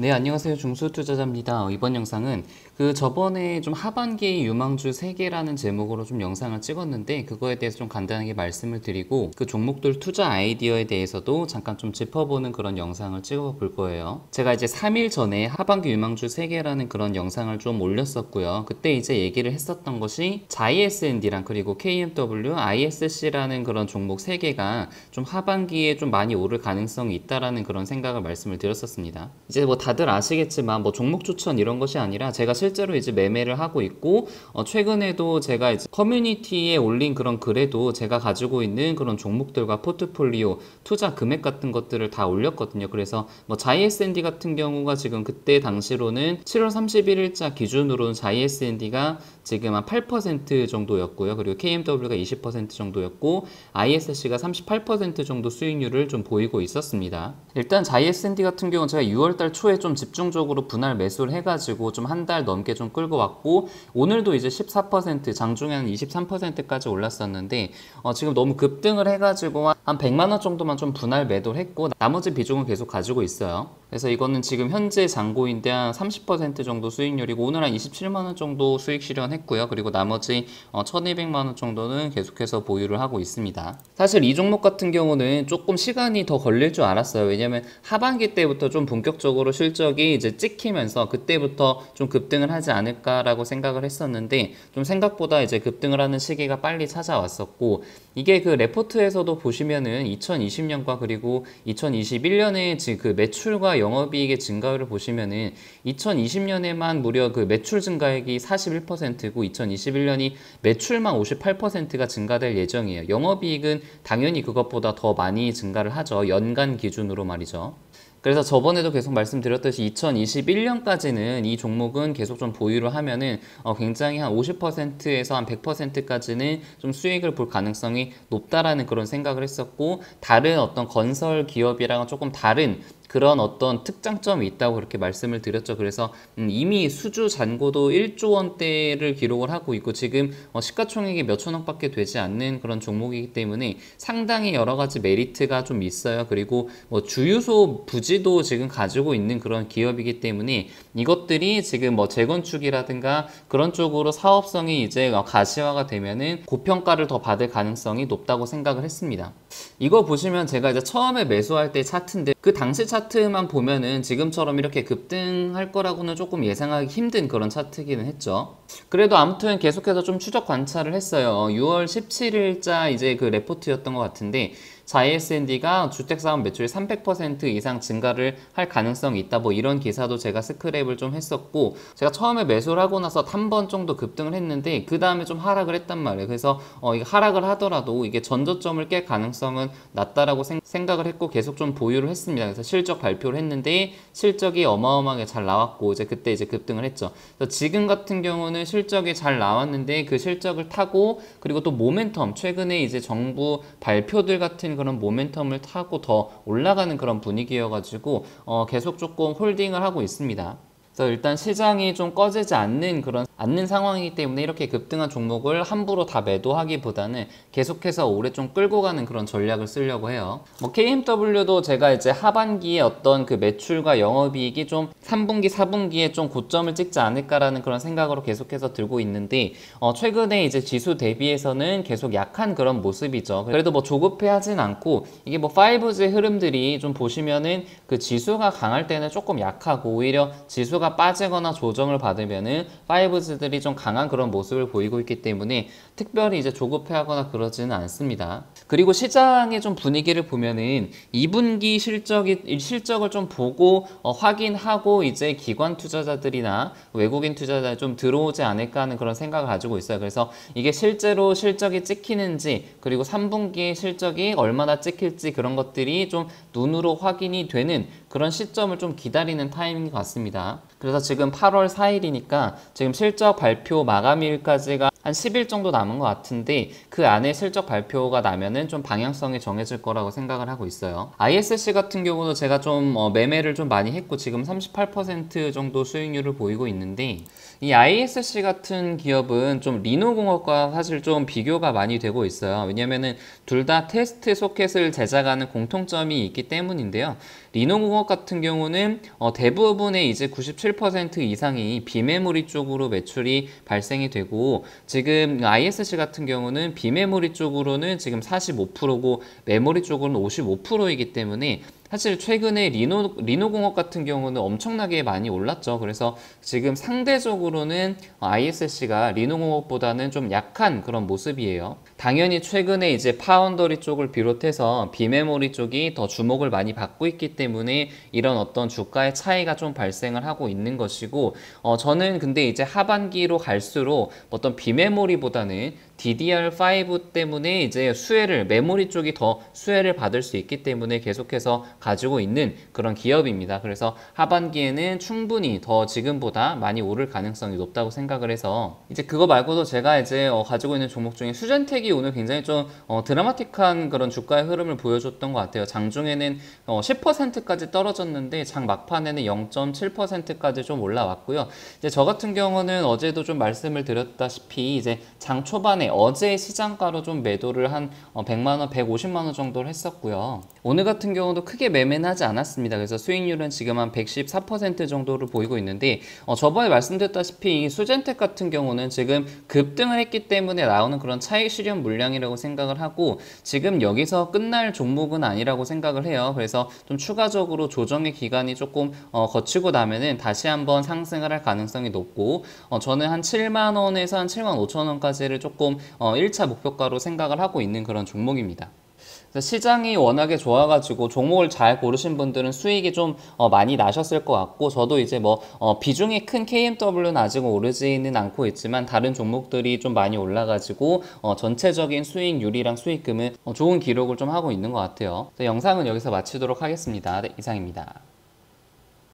네, 안녕하세요. 중수투자자입니다. 이번 영상은 저번에 좀 하반기 유망주 3개라는 제목으로 좀 영상을 찍었는데 그거에 대해서 좀 간단하게 말씀을 드리고 그 종목들 투자 아이디어에 대해서도 잠깐 좀 짚어보는 그런 영상을 찍어 볼 거예요. 제가 이제 3일 전에 하반기 유망주 3개라는 그런 영상을 좀 올렸었고요. 그때 이제 얘기를 했었던 것이 자이에스엔디랑 그리고 KMW, ISC라는 그런 종목 3개가 좀 하반기에 좀 많이 오를 가능성이 있다라는 그런 생각을 말씀을 드렸었습니다. 이제 뭐 다들 아시겠지만 뭐 종목 추천 이런 것이 아니라 제가 실제로 이제 매매를 하고 있고 최근에도 제가 이제 커뮤니티에 올린 그런 글에도 제가 가지고 있는 그런 종목들과 포트폴리오 투자 금액 같은 것들을 다 올렸거든요. 그래서 뭐 자이에스엔디 같은 경우가 지금 그때 당시로는 7월 31일자 기준으로는 자이에스엔디가 지금 한 8% 정도였고요. 그리고 KMW가 20% 정도였고 ISC가 38% 정도 수익률을 좀 보이고 있었습니다. 일단 자이에스엔디 같은 경우는 제가 6월달 초에 좀 집중적으로 분할 매수를 해가지고 좀 한 달 넘게 좀 끌고 왔고 오늘도 이제 14% 장중에는 23%까지 올랐었는데 지금 너무 급등을 해가지고 한 100만 원 정도만 좀 분할 매도를 했고 나머지 비중은 계속 가지고 있어요. 그래서 이거는 지금 현재 잔고인데 한 30% 정도 수익률이고 오늘 한 27만 원 정도 수익 실현했고요. 그리고 나머지 1200만 원 정도는 계속해서 보유를 하고 있습니다. 사실 이 종목 같은 경우는 조금 시간이 더 걸릴 줄 알았어요. 왜냐면 하반기 때부터 좀 본격적으로 실적이 이제 찍히면서 그때부터 좀 급등을 하지 않을까라고 생각을 했었는데 좀 생각보다 이제 급등을 하는 시기가 빨리 찾아왔었고 이게 그 레포트에서도 보시면은 2020년과 그리고 2021년에 그 매출과 영업이익의 증가율을 보시면은 2020년에만 무려 그 매출 증가액이 41%고 2021년이 매출만 58%가 증가될 예정이에요. 영업이익은 당연히 그것보다 더 많이 증가를 하죠. 연간 기준으로 말이죠. 그래서 저번에도 계속 말씀드렸듯이 2021년까지는 이 종목은 계속 좀 보유를 하면은 굉장히 한 50%에서 한 100%까지는 좀 수익을 볼 가능성이 높다라는 그런 생각을 했었고 다른 어떤 건설 기업이랑은 조금 다른 그런 어떤 특장점이 있다고 그렇게 말씀을 드렸죠. 그래서 이미 수주 잔고도 1조 원대를 기록을 하고 있고 지금 시가총액이 몇천억밖에 되지 않는 그런 종목이기 때문에 상당히 여러 가지 메리트가 좀 있어요. 그리고 뭐 주유소 부지도 지금 가지고 있는 그런 기업이기 때문에 이것들이 지금 뭐 재건축이라든가 그런 쪽으로 사업성이 이제 가시화가 되면은 고평가를 더 받을 가능성이 높다고 생각을 했습니다. 이거 보시면 제가 이제 처음에 매수할 때 차트인데 그 당시 차트만 보면은 지금처럼 이렇게 급등할 거라고는 조금 예상하기 힘든 그런 차트기는 했죠. 그래도 아무튼 계속해서 좀 추적 관찰을 했어요. 6월 17일자 이제 그 레포트였던 것 같은데 자이에스엔디가 주택사업 매출이 300% 이상 증가를 할 가능성이 있다 뭐 이런 기사도 제가 스크랩을 좀 했었고 제가 처음에 매수를 하고 나서 한 번 정도 급등을 했는데 그 다음에 좀 하락을 했단 말이에요. 그래서 이게 하락을 하더라도 이게 전저점을 깰 가능성은 낮다라고 생각을 했고 계속 좀 보유를 했습니다. 그래서 실적 발표를 했는데 실적이 어마어마하게 잘 나왔고 이제 그때 이제 급등을 했죠. 그래서 지금 같은 경우는 실적이 잘 나왔는데 그 실적을 타고 그리고 또 모멘텀 최근에 이제 정부 발표들 같은 그런 모멘텀을 타고 더 올라가는 그런 분위기여가지고 계속 조금 홀딩을 하고 있습니다. 그래서 일단 시장이 좀 꺼지지 않는 상황이기 때문에 이렇게 급등한 종목을 함부로 다 매도하기보다는 계속해서 오래 좀 끌고 가는 그런 전략을 쓰려고 해요. 뭐 KMW도 제가 이제 하반기에 어떤 그 매출과 영업이익이 좀 3분기, 4분기에 좀 고점을 찍지 않을까라는 그런 생각으로 계속해서 들고 있는데 최근에 이제 지수 대비해서는 계속 약한 그런 모습이죠. 그래도 뭐 조급해 하진 않고 이게 뭐 5G 흐름들이 좀 보시면은 그 지수가 강할 때는 조금 약하고 오히려 지수가 빠지거나 조정을 받으면은 5G들이 좀 강한 그런 모습을 보이고 있기 때문에 특별히 이제 조급해하거나 그러지는 않습니다. 그리고 시장의 좀 분위기를 보면은 2분기 실적을 좀 보고 확인하고 이제 기관 투자자들이나 외국인 투자자 좀 들어오지 않을까 하는 그런 생각을 가지고 있어요. 그래서 이게 실제로 실적이 찍히는지 그리고 3분기의 실적이 얼마나 찍힐지 그런 것들이 좀 눈으로 확인이 되는 그런 시점을 좀 기다리는 타이밍인 것 같습니다. 그래서 지금 8월 4일이니까 지금 실적 발표 마감일까지가 한 10일 정도 남은 것 같은데 그 안에 실적 발표가 나면은 좀 방향성이 정해질 거라고 생각을 하고 있어요. ISC 같은 경우도 제가 좀 매매를 좀 많이 했고 지금 38% 정도 수익률을 보이고 있는데 이 ISC 같은 기업은 좀 리노공업과 사실 좀 비교가 많이 되고 있어요. 왜냐면은 둘 다 테스트 소켓을 제작하는 공통점이 있기 때문인데요. 리노공업 같은 경우는 대부분의 이제 97% 이상이 비메모리 쪽으로 매출이 발생이 되고, 지금 ISC 같은 경우는 비메모리 쪽으로는 지금 45%고 메모리 쪽으로는 55%이기 때문에 사실 최근에 리노공업 같은 경우는 엄청나게 많이 올랐죠. 그래서 지금 상대적으로는 ISC가 리노공업보다는 좀 약한 그런 모습이에요. 당연히 최근에 이제 파운더리 쪽을 비롯해서 비메모리 쪽이 더 주목을 많이 받고 있기 때문에 이런 어떤 주가의 차이가 좀 발생을 하고 있는 것이고, 저는 근데 이제 하반기로 갈수록 어떤 비메모리보다는 DDR5 때문에 이제 메모리 쪽이 더 수혜를 받을 수 있기 때문에 계속해서 가지고 있는 그런 기업입니다. 그래서 하반기에는 충분히 더 지금보다 많이 오를 가능성이 높다고 생각을 해서, 이제 그거 말고도 제가 이제 가지고 있는 종목 중에 수젠텍이 오늘 굉장히 좀 드라마틱한 그런 주가의 흐름을 보여줬던 것 같아요. 장중에는 10%까지 떨어졌는데 장 막판에는 0.7%까지 좀 올라왔고요. 이제 저 같은 경우는 어제도 좀 말씀을 드렸다시피 이제 장 초반에 어제 시장가로 좀 매도를 한 100만 원, 150만 원 정도를 했었고요. 오늘 같은 경우도 크게 매매는 하지 않았습니다. 그래서 수익률은 지금 한 114% 정도를 보이고 있는데, 저번에 말씀드렸다시피 수젠텍 같은 경우는 지금 급등을 했기 때문에 나오는 그런 차익 실현 물량이라고 생각을 하고, 지금 여기서 끝날 종목은 아니라고 생각을 해요. 그래서 좀 추가적으로 조정의 기간이 조금 거치고 나면은 다시 한번 상승을 할 가능성이 높고, 저는 한 7만 원에서 한 7만 5천 원까지를 조금 1차 목표가로 생각을 하고 있는 그런 종목입니다. 시장이 워낙에 좋아가지고 종목을 잘 고르신 분들은 수익이 좀 많이 나셨을 것 같고, 저도 이제 비중이 큰 KMW는 아직 오르지는 않고 있지만 다른 종목들이 좀 많이 올라가지고 전체적인 수익률이랑 수익금은 좋은 기록을 좀 하고 있는 것 같아요. 영상은 여기서 마치도록 하겠습니다. 네, 이상입니다.